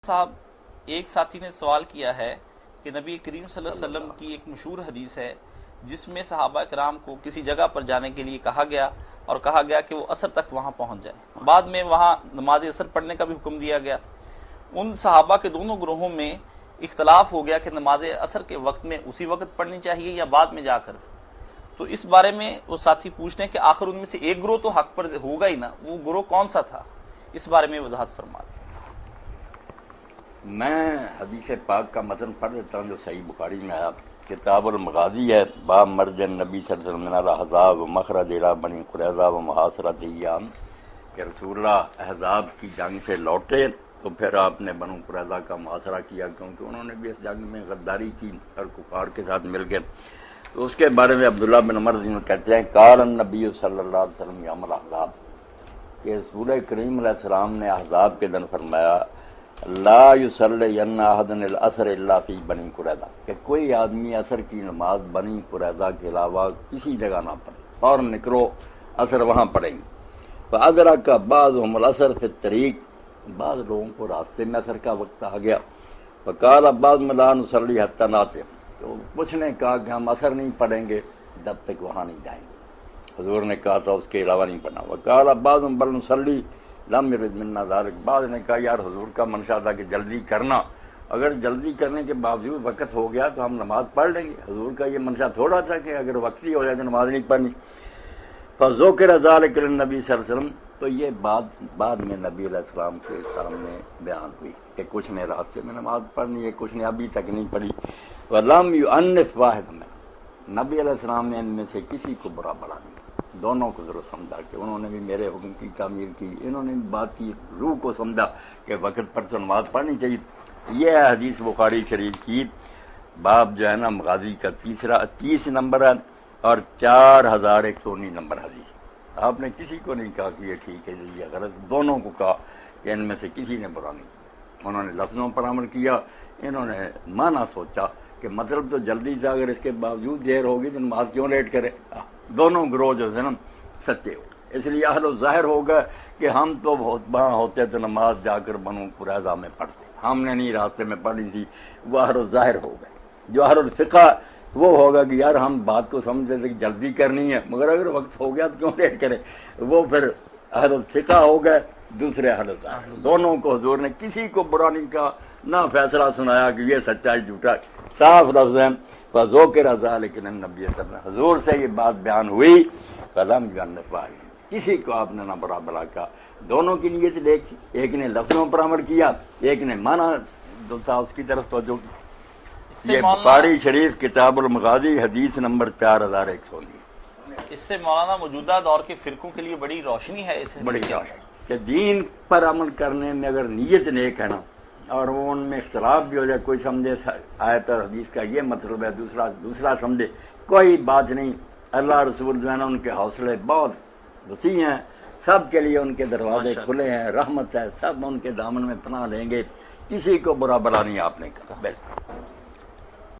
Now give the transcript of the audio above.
صاحب ایک ساتھی نے سوال کیا ہے کہ نبی کریم صلی اللہ علیہ وسلم کی ایک مشہور حدیث ہے جس میں صحابہ کرام کو کسی جگہ پر جانے کے لیے کہا گیا اور کہا گیا کہ وہ عصر تک وہاں پہنچ جائیں، بعد میں وہاں نماز عصر پڑھنے کا بھی حکم دیا گیا۔ ان صحابہ کے دونوں گروہوں میں اختلاف ہو گیا کہ نماز عصر کے وقت میں اسی وقت پڑھنی چاہیے یا بعد میں جا کر۔ تو اس بارے میں وہ ساتھی پوچھتے ہیں کہ آخر ان میں سے ایک گروہ تو حق پر ہوگا ہی نا، وہ گروہ کون سا تھا؟ اس بارے میں وضاحت فرما دیں۔ میں حدیث پاک کا متن پڑھ دیتا ہوں جو صحیح بخاری میں ہے، کتاب المغازی ہے، باب مرج النبی صلی اللہ علیہ وسلم من الاحزاب مخرج الى بنی قریظہ و محاصرۃ ایام، کہ رسول اللہ احزاب کی جنگ سے لوٹے تو پھر آپ نے بنو قریظہ کا محاصرہ کیا، کیونکہ انہوں نے بھی اس جنگ میں غداری کی اور کفار کے ساتھ مل گئے۔ تو اس کے بارے میں عبداللہ بن عمر کہتے ہیں قال النبی صلی اللہ علیہ وسلم یوم الاحزاب، کہ رسول کریم علیہ السلام نے احزاب کے دن فرمایا لا یصلی احد العصر الا فی بنی قریظہ، کہ کوئی آدمی عصر کی نماز بنی قریظہ کے علاوہ کسی جگہ نہ پڑھے، فوراً نکلو عصر وہاں پڑھیں گے۔ فادرک بعضهم العصر فی الطریق، بعض لوگوں کو راستے میں عصر کا وقت آ گیا۔ فقال بعض لا نصلی حتی ناتم، تو کچھ نے کہا کہ ہم عصر نہیں پڑھیں گے جب تک وہاں نہیں جائیں گے، حضور نے کہا تھا اس کے علاوہ نہیں پڑھنا۔ وقال بعض بل نصلی لم یرد منا ذلک، بعض نے کہا یار حضور کا منشا تھا کہ جلدی کرنا، اگر جلدی کرنے کے باوجود وقت ہو گیا تو ہم نماز پڑھ لیں گے، حضور کا یہ منشا تھوڑا تھا کہ اگر وقت ہی ہو جائے تو نماز نہیں پڑھنی۔ فذکر ذلک للنبی صلی اللہ علیہ وسلم، تو یہ بات بعد میں نبی علیہ السلام کے سامنے بیان ہوئی کہ کچھ نے راستے میں نماز پڑھنی ہے، کچھ نے ابھی تک نہیں پڑھی۔ ولم یعنف واحد میں، نبی علیہ السلام نے ان میں سے کسی کو برا بڑا نہیں، دونوں کو ضرور سمجھا کہ انہوں نے بھی میرے حکم کی تعمیر کی، انہوں نے بھی بات کی روح کو سمجھا کہ وقت پر تو نماز پڑھنی چاہیے۔ یہ ہے حدیث بخاری شریف کی، باب جو ہے نا مغازی کا 30 نمبر ہے اور 4119 نمبر حدیث۔ آپ نے کسی کو نہیں کہا کہ یہ ٹھیک ہے یہ غلط، دونوں کو کہا کہ ان میں سے کسی نے برا نہیں کیا۔ انہوں نے لفظوں پر عمل کیا، انہوں نے معنی سوچا کہ مطلب تو جلدی تھا، اگر اس کے باوجود دیر ہوگی تو نماز کیوں لیٹ کرے۔ دونوں گروہ جو ہے نا سچے ہو، اس لیے اہل ظاہر ہو گئے کہ ہم تو وہاں ہوتے تو نماز جا کر بنو قریظہ میں پڑھتے، ہم نے نہیں راستے میں پڑھی تھی، وہ اہل ظاہر ہو گئے۔ جو اہل الفقہ وہ ہوگا کہ یار ہم بات کو سمجھتے تھے کہ جلدی کرنی ہے، مگر اگر وقت ہو گیا تو کیوں لیٹ کرے، وہ پھر اہل الفقہ ہو گئے، دوسرے اہل ظاہر۔ دونوں کو حضور نے کسی کو برا نہیں کہا، نہ فیصلہ سنایا کہ یہ سچا ہے جھوٹا، صاف لفظ ہے۔ فذکر ذلک للنبی صلی اللہ علیہ وسلم، حضور سے یہ بات بیان ہوئی، فلم یعنف واحد، کسی کو آپ نے نہ برا بلا کہا، دونوں کی نیت دیکھی، ایک نے لفظوں پر عمل کیا، ایک نے معنی جو تھا اس کی طرف توجہ کی۔ یہ بخاری شریف کتاب المغازی حدیث نمبر 4119۔ اس سے مولانا موجودہ دور کے فرقوں کے لیے بڑی روشنی ہے، اس بڑی روشنی کہ دین پر عمل کرنے میں اگر نیت نیک ہے نا، اور وہ ان میں اختلاف بھی ہو جائے، کوئی سمجھے آیت اور حدیث کا یہ مطلب ہے، دوسرا سمجھے، کوئی بات نہیں۔ اللہ رسول جو ہے نا ان کے حوصلے بہت وسیع ہیں، سب کے لیے ان کے دروازے کھلے ہیں، رحمت ہے، سب ان کے دامن میں پناہ لیں گے، کسی کو برا بلا نہیں آپ نے کہا۔ بالکل